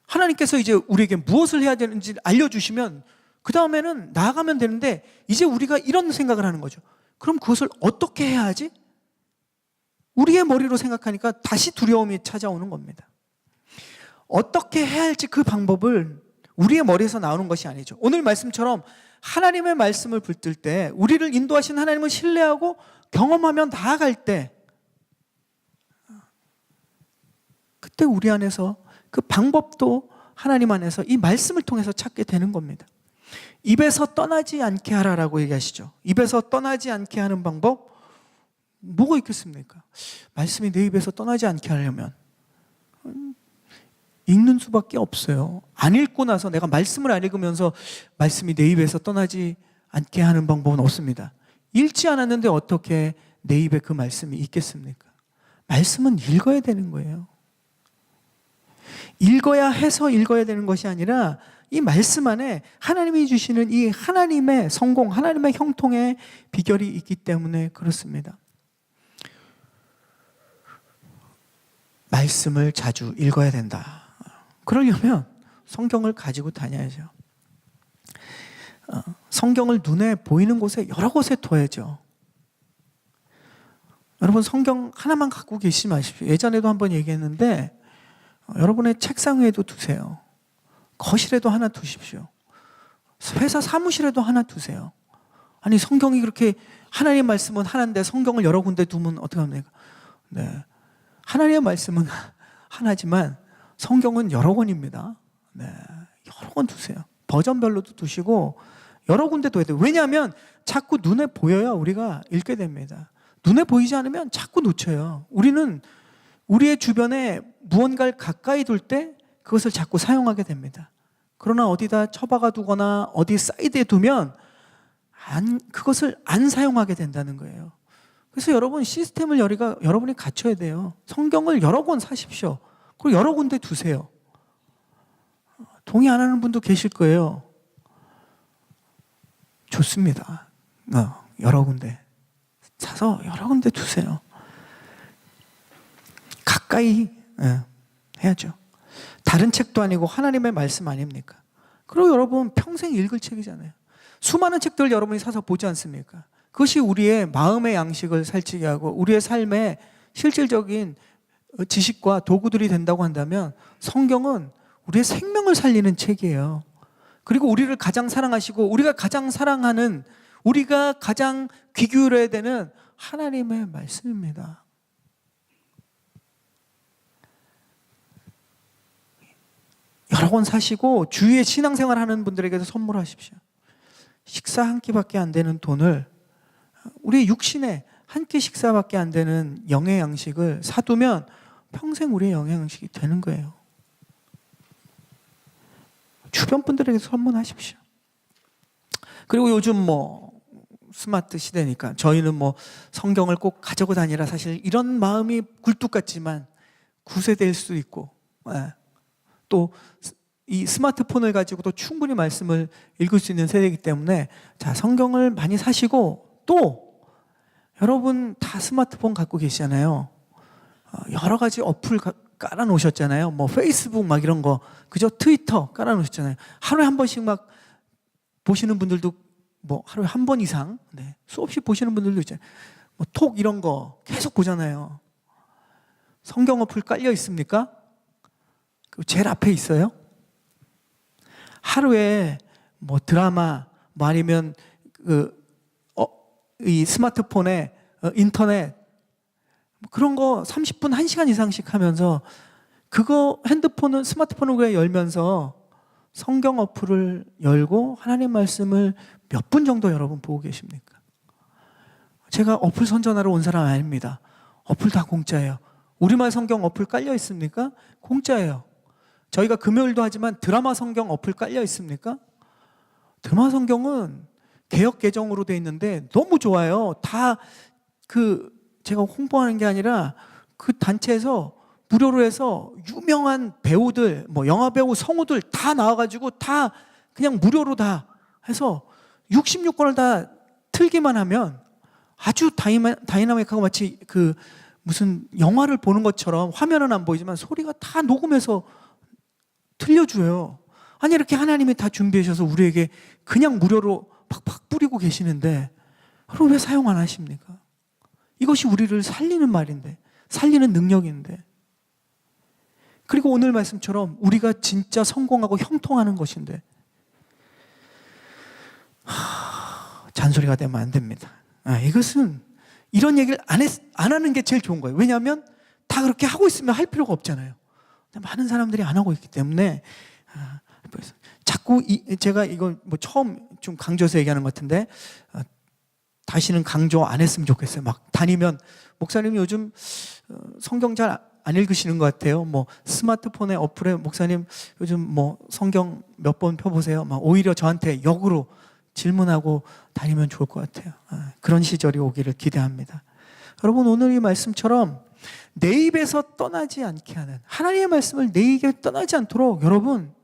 하나님께서 이제 우리에게 무엇을 해야 되는지 알려주시면 그 다음에는 나아가면 되는데, 이제 우리가 이런 생각을 하는 거죠. 그럼 그것을 어떻게 해야 하지? 우리의 머리로 생각하니까 다시 두려움이 찾아오는 겁니다. 어떻게 해야 할지 그 방법을 우리의 머리에서 나오는 것이 아니죠. 오늘 말씀처럼 하나님의 말씀을 붙들 때, 우리를 인도하신 하나님을 신뢰하고 경험하며 나아갈 때, 그때 우리 안에서 그 방법도 하나님 안에서 이 말씀을 통해서 찾게 되는 겁니다. 입에서 떠나지 않게 하라라고 얘기하시죠. 입에서 떠나지 않게 하는 방법 뭐가 있겠습니까? 말씀이 내 입에서 떠나지 않게 하려면 읽는 수밖에 없어요. 안 읽고 나서, 내가 말씀을 안 읽으면서 말씀이 내 입에서 떠나지 않게 하는 방법은 없습니다. 읽지 않았는데 어떻게 내 입에 그 말씀이 있겠습니까? 말씀은 읽어야 되는 거예요. 읽어야 해서 읽어야 되는 것이 아니라 이 말씀 안에 하나님이 주시는 이 하나님의 성공, 하나님의 형통의 비결이 있기 때문에 그렇습니다. 말씀을 자주 읽어야 된다. 그러려면 성경을 가지고 다녀야죠. 성경을 눈에 보이는 곳에 여러 곳에 둬야죠. 여러분, 성경 하나만 갖고 계시지 마십시오. 예전에도 한번 얘기했는데, 여러분의 책상 위에도 두세요. 거실에도 하나 두십시오. 회사 사무실에도 하나 두세요. 아니, 성경이 그렇게, 하나님의 말씀은 하나인데 성경을 여러 군데 두면 어떻게 합니까? 네. 하나님의 말씀은 하나지만 성경은 여러 권입니다. 네. 여러 권 두세요. 버전별로도 두시고 여러 군데 둬야 돼요. 왜냐하면 자꾸 눈에 보여야 우리가 읽게 됩니다. 눈에 보이지 않으면 자꾸 놓쳐요. 우리는 우리의 주변에 무언가를 가까이 둘 때 그것을 자꾸 사용하게 됩니다. 그러나 어디다 처박아 두거나 어디 사이드에 두면 그것을 안 사용하게 된다는 거예요. 그래서 여러분, 시스템을 여러분이 갖춰야 돼요. 성경을 여러 권 사십시오. 그리고 여러 군데 두세요. 동의 안 하는 분도 계실 거예요. 좋습니다. 여러 군데 사서 여러 군데 두세요. 가까이 해야죠. 다른 책도 아니고 하나님의 말씀 아닙니까? 그리고 여러분, 평생 읽을 책이잖아요. 수많은 책들을 여러분이 사서 보지 않습니까? 그것이 우리의 마음의 양식을 살찌게 하고 우리의 삶의 실질적인 지식과 도구들이 된다고 한다면, 성경은 우리의 생명을 살리는 책이에요. 그리고 우리를 가장 사랑하시고 우리가 가장 사랑하는, 우리가 가장 귀 기울여야 되는 하나님의 말씀입니다. 여러 권 사시고 주위에 신앙생활 하는 분들에게도 선물하십시오. 식사 한 끼밖에 안 되는 돈을, 우리 육신에 한 끼 식사밖에 안 되는 영의 양식을 사두면 평생 우리의 영의 양식이 되는 거예요. 주변 분들에게 선물하십시오. 그리고 요즘 스마트 시대니까 저희는 성경을 꼭 가지고 다니라, 사실 이런 마음이 굴뚝 같지만 구세대일 수도 있고, 또 이 스마트폰을 가지고도 충분히 말씀을 읽을 수 있는 세대이기 때문에, 자, 성경을 많이 사시고, 또 여러분 다 스마트폰 갖고 계시잖아요. 여러 가지 어플 깔아 놓으셨잖아요. 페이스북 이런 거, 그죠? 트위터 깔아 놓으셨잖아요. 하루에 한 번씩 보시는 분들도 하루에 한 번 이상, 수없이 보시는 분들도 있잖아요. 톡 이런 거 계속 보잖아요. 성경 어플 깔려 있습니까? 제일 앞에 있어요? 하루에 드라마, 아니면 이 스마트폰에 인터넷 그런 거 30분, 1시간 이상씩 하면서, 그거 스마트폰을 그냥 열면서 성경 어플을 열고 하나님 말씀을 몇 분 정도 여러분 보고 계십니까? 제가 어플 선전하러 온 사람 아닙니다. 어플 다 공짜예요. 우리말 성경 어플 깔려 있습니까? 공짜예요. 저희가 금요일도 하지만 드라마 성경 어플 깔려 있습니까? 드라마 성경은 개역 개정으로 돼 있는데 너무 좋아요. 다 제가 홍보하는 게 아니라 그 단체에서 무료로 해서 유명한 배우들, 뭐 영화배우, 성우들 다 나와가지고 다 그냥 무료로 다 해서 66권을 다 틀기만 하면 아주 다이나믹하고 마치 그 무슨 영화를 보는 것처럼 화면은 안 보이지만 소리가 다 녹음해서 들려줘요. 아니 이렇게 하나님이 다 준비해 주셔서 우리에게 그냥 무료로 팍팍 뿌리고 계시는데 그럼 왜 사용 안 하십니까? 이것이 우리를 살리는 말인데, 살리는 능력인데. 그리고 오늘 말씀처럼 우리가 진짜 성공하고 형통하는 것인데 잔소리가 되면 안 됩니다. 이것은 이런 얘기를 안 하는 게 제일 좋은 거예요. 왜냐하면 다 그렇게 하고 있으면 할 필요가 없잖아요. 많은 사람들이 안 하고 있기 때문에 자꾸 제가 이거 뭐 처음 좀 강조해서 얘기하는 것 같은데 다시는 강조 안 했으면 좋겠어요. 막 다니면 목사님이 요즘 성경 잘 안 읽으시는 것 같아요. 뭐 스마트폰에 어플에 목사님 요즘 뭐 성경 몇 번 펴보세요. 막 오히려 저한테 역으로 질문하고 다니면 좋을 것 같아요. 그런 시절이 오기를 기대합니다. 여러분 오늘 이 말씀처럼 내 입에서 떠나지 않게 하는 하나님의 말씀을 내 입에 떠나지 않도록 여러분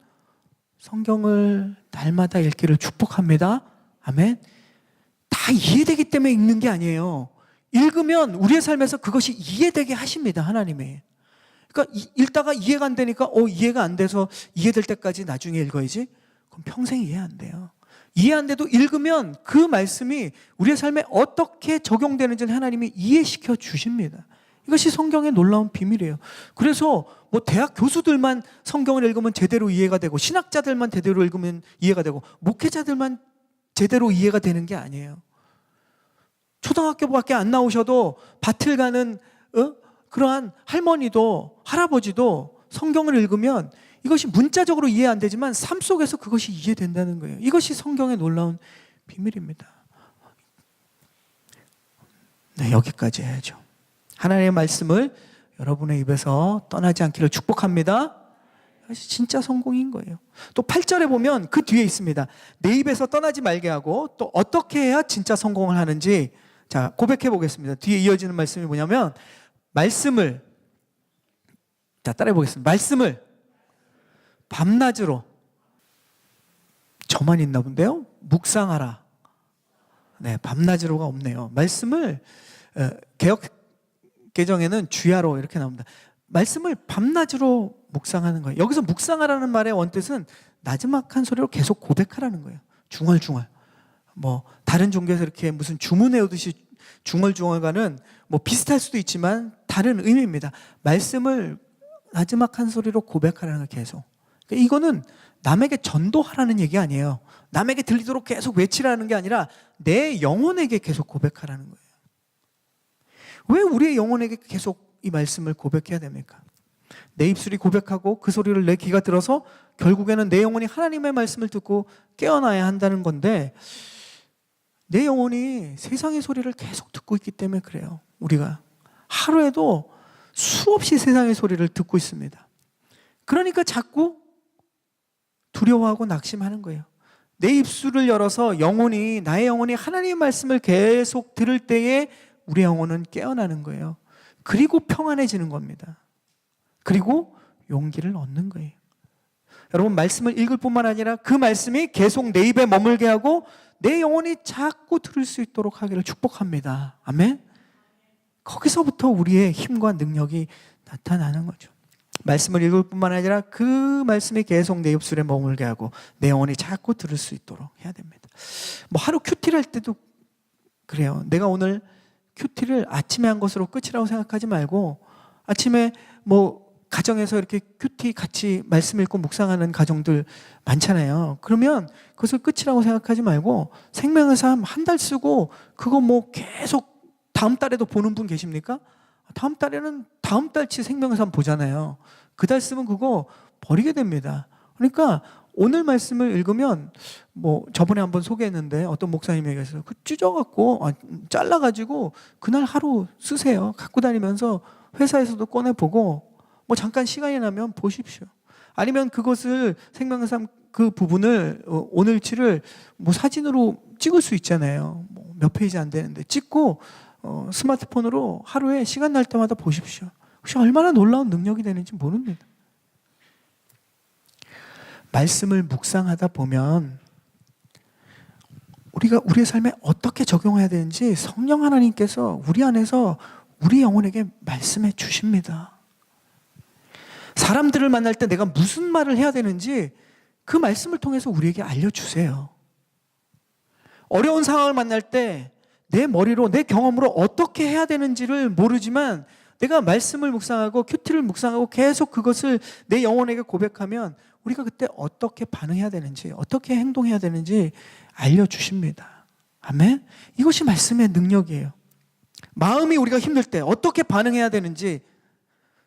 성경을 날마다 읽기를 축복합니다. 아멘. 다 이해되기 때문에 읽는 게 아니에요. 읽으면 우리의 삶에서 그것이 이해되게 하십니다. 하나님이. 그러니까 읽다가 이해가 안 되니까 이해가 안 돼서 이해될 때까지 나중에 읽어야지. 그럼 평생 이해 안 돼요. 이해 안 돼도 읽으면 그 말씀이 우리의 삶에 어떻게 적용되는지는 하나님이 이해시켜 주십니다. 이것이 성경의 놀라운 비밀이에요. 그래서 뭐 대학 교수들만 성경을 읽으면 제대로 이해가 되고 신학자들만 제대로 읽으면 이해가 되고 목회자들만 제대로 이해가 되는 게 아니에요. 초등학교밖에 안 나오셔도 밭을 가는 그러한 할머니도 할아버지도 성경을 읽으면 이것이 문자적으로 이해 안 되지만 삶 속에서 그것이 이해된다는 거예요. 이것이 성경의 놀라운 비밀입니다. 네, 여기까지 해야죠. 하나님의 말씀을 여러분의 입에서 떠나지 않기를 축복합니다. 이것이 진짜 성공인 거예요. 또 8절에 보면 그 뒤에 있습니다. 내 입에서 떠나지 말게 하고 또 어떻게 해야 진짜 성공을 하는지 자 고백해 보겠습니다. 뒤에 이어지는 말씀이 뭐냐면 말씀을 자 따라해 보겠습니다. 말씀을 밤낮으로 저만 있나 본데요. 묵상하라. 네, 밤낮으로가 없네요. 말씀을 개역 개정에는 주야로 이렇게 나옵니다. 말씀을 밤낮으로 묵상하는 거예요. 여기서 묵상하라는 말의 원뜻은 나지막한 소리로 계속 고백하라는 거예요. 중얼중얼. 뭐 다른 종교에서 이렇게 무슨 주문해오듯이 중얼중얼가는 뭐 비슷할 수도 있지만 다른 의미입니다. 말씀을 나지막한 소리로 고백하라는 거예요. 계속. 그러니까 이거는 남에게 전도하라는 얘기 아니에요. 남에게 들리도록 계속 외치라는 게 아니라 내 영혼에게 계속 고백하라는 거예요. 왜 우리의 영혼에게 계속 이 말씀을 고백해야 됩니까? 내 입술이 고백하고 그 소리를 내 귀가 들어서 결국에는 내 영혼이 하나님의 말씀을 듣고 깨어나야 한다는 건데 내 영혼이 세상의 소리를 계속 듣고 있기 때문에 그래요. 우리가 하루에도 수없이 세상의 소리를 듣고 있습니다. 그러니까 자꾸 두려워하고 낙심하는 거예요. 내 입술을 열어서 나의 영혼이 하나님의 말씀을 계속 들을 때에 우리 영혼은 깨어나는 거예요. 그리고 평안해지는 겁니다. 그리고 용기를 얻는 거예요. 여러분 말씀을 읽을 뿐만 아니라 그 말씀이 계속 내 입에 머물게 하고 내 영혼이 자꾸 들을 수 있도록 하기를 축복합니다. 아멘. 거기서부터 우리의 힘과 능력이 나타나는 거죠. 말씀을 읽을 뿐만 아니라 그 말씀이 계속 내 입술에 머물게 하고 내 영혼이 자꾸 들을 수 있도록 해야 됩니다. 뭐 하루 큐티를 할 때도 그래요. 내가 오늘 큐티를 아침에 한 것으로 끝이라고 생각하지 말고 아침에 뭐 가정에서 이렇게 큐티 같이 말씀 읽고 묵상하는 가정들 많잖아요. 그러면 그것을 끝이라고 생각하지 말고 생명의 삶 한 달 쓰고 그거 뭐 계속 다음 달에도 보는 분 계십니까? 다음 달에는 다음 달치 생명의 삶 보잖아요. 그 달 쓰면 그거 버리게 됩니다. 그러니까 오늘 말씀을 읽으면 뭐 저번에 한번 소개했는데 어떤 목사님에게서 그 찢어갖고 잘라가지고 그날 하루 쓰세요. 갖고 다니면서 회사에서도 꺼내보고 뭐 잠깐 시간이 나면 보십시오. 아니면 그것을 생명의 삶 그 부분을 오늘치를 뭐 사진으로 찍을 수 있잖아요. 뭐 몇 페이지 안 되는데 찍고 스마트폰으로 하루에 시간 날 때마다 보십시오. 혹시 얼마나 놀라운 능력이 되는지 모릅니다. 말씀을 묵상하다 보면 우리가 우리의 삶에 어떻게 적용해야 되는지 성령 하나님께서 우리 안에서 우리 영혼에게 말씀해 주십니다. 사람들을 만날 때 내가 무슨 말을 해야 되는지 그 말씀을 통해서 우리에게 알려주세요. 어려운 상황을 만날 때 내 머리로, 내 경험으로 어떻게 해야 되는지를 모르지만 내가 말씀을 묵상하고 큐티를 묵상하고 계속 그것을 내 영혼에게 고백하면 우리가 그때 어떻게 반응해야 되는지, 어떻게 행동해야 되는지 알려주십니다. 아멘? 이것이 말씀의 능력이에요. 마음이 우리가 힘들 때 어떻게 반응해야 되는지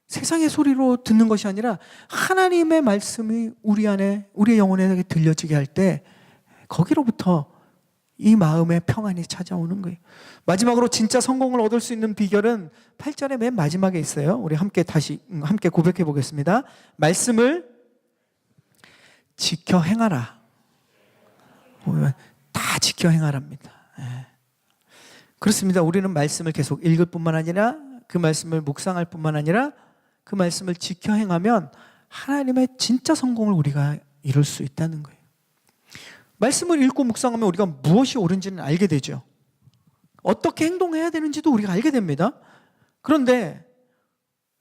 세상의 소리로 듣는 것이 아니라 하나님의 말씀이 우리 안에, 우리의 영혼에 들려지게 할 때 거기로부터 이 마음의 평안이 찾아오는 거예요. 마지막으로 진짜 성공을 얻을 수 있는 비결은 8절의 맨 마지막에 있어요. 우리 함께 고백해 보겠습니다. 말씀을 지켜 행하라. 보면 다 지켜 행하랍니다. 그렇습니다. 우리는 말씀을 계속 읽을 뿐만 아니라 그 말씀을 묵상할 뿐만 아니라 그 말씀을 지켜 행하면 하나님의 진짜 성공을 우리가 이룰 수 있다는 거예요. 말씀을 읽고 묵상하면 우리가 무엇이 옳은지는 알게 되죠. 어떻게 행동해야 되는지도 우리가 알게 됩니다. 그런데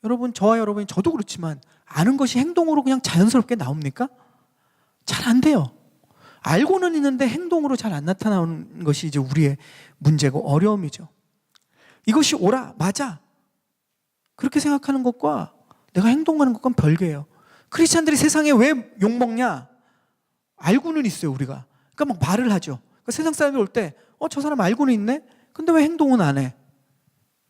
여러분, 저와 여러분이, 저도 그렇지만 아는 것이 행동으로 그냥 자연스럽게 나옵니까? 잘 안 돼요. 알고는 있는데 행동으로 잘 안 나타나는 것이 이제 우리의 문제고 어려움이죠. 이것이 옳아, 맞아, 그렇게 생각하는 것과 내가 행동하는 것과는 별개예요. 크리스찬들이 세상에 왜 욕먹냐? 알고는 있어요, 우리가. 그러니까 막 말을 하죠. 그러니까 세상 사람이 올 때 저 사람 알고는 있네? 근데 왜 행동은 안 해?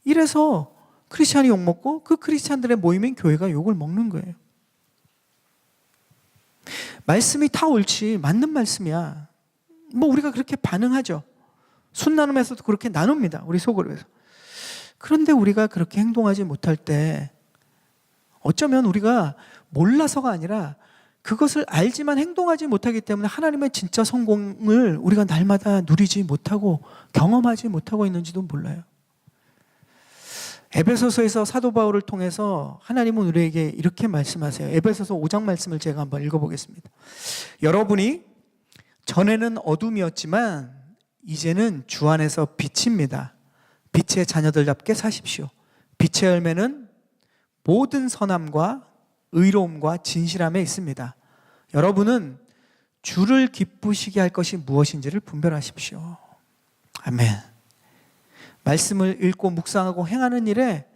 이래서 크리스찬이 욕먹고 그 크리스찬들의 모임인 교회가 욕을 먹는 거예요. 말씀이 다 옳지, 맞는 말씀이야. 우리가 그렇게 반응하죠. 순나눔에서도 그렇게 나눕니다, 우리 속으로 해서. 그런데 우리가 그렇게 행동하지 못할 때 어쩌면 우리가 몰라서가 아니라 그것을 알지만 행동하지 못하기 때문에 하나님의 진짜 성공을 우리가 날마다 누리지 못하고 경험하지 못하고 있는지도 몰라요. 에베소서에서 사도 바울을 통해서 하나님은 우리에게 이렇게 말씀하세요. 에베소서 5장 말씀을 제가 한번 읽어보겠습니다. 여러분이 전에는 어둠이었지만 이제는 주 안에서 빛입니다. 빛의 자녀들답게 사십시오. 빛의 열매는 모든 선함과 의로움과 진실함에 있습니다. 여러분은 주를 기쁘시게 할 것이 무엇인지를 분별하십시오. 아멘. 말씀을 읽고 묵상하고 행하는 일에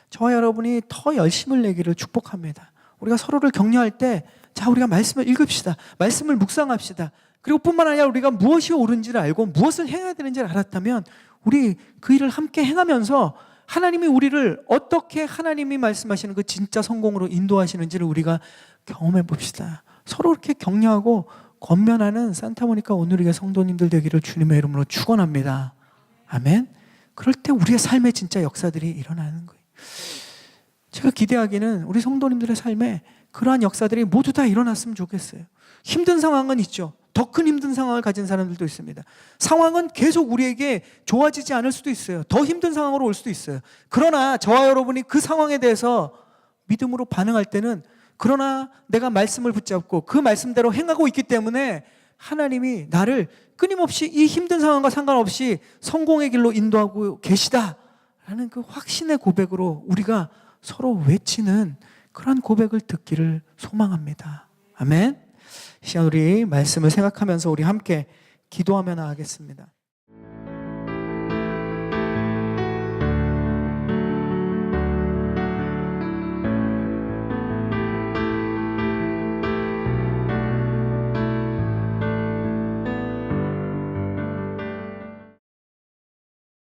저와 여러분이 더 열심을 내기를 축복합니다. 우리가 서로를 격려할 때 우리가 말씀을 읽읍시다. 말씀을 묵상합시다. 그리고 뿐만 아니라 우리가 무엇이 옳은지를 알고 무엇을 행해야 되는지를 알았다면 우리 그 일을 함께 행하면서 하나님이 우리를 어떻게 하나님이 말씀하시는 그 진짜 성공으로 인도하시는지를 우리가 경험해 봅시다. 서로 이렇게 격려하고 권면하는 산타모니카 오누리교 성도님들 되기를 주님의 이름으로 축원합니다. 아멘. 그럴 때 우리의 삶에 진짜 역사들이 일어나는 거예요. 제가 기대하기는 우리 성도님들의 삶에 그러한 역사들이 모두 다 일어났으면 좋겠어요. 힘든 상황은 있죠. 더 큰 힘든 상황을 가진 사람들도 있습니다. 상황은 계속 우리에게 좋아지지 않을 수도 있어요. 더 힘든 상황으로 올 수도 있어요. 그러나 저와 여러분이 그 상황에 대해서 믿음으로 반응할 때는, 그러나 내가 말씀을 붙잡고 그 말씀대로 행하고 있기 때문에 하나님이 나를 끊임없이 이 힘든 상황과 상관없이 성공의 길로 인도하고 계시다라는 그 확신의 고백으로 우리가 서로 외치는 그런 고백을 듣기를 소망합니다. 아멘. 이 시간 우리 말씀을 생각하면서 우리 함께 기도하며 나가겠습니다.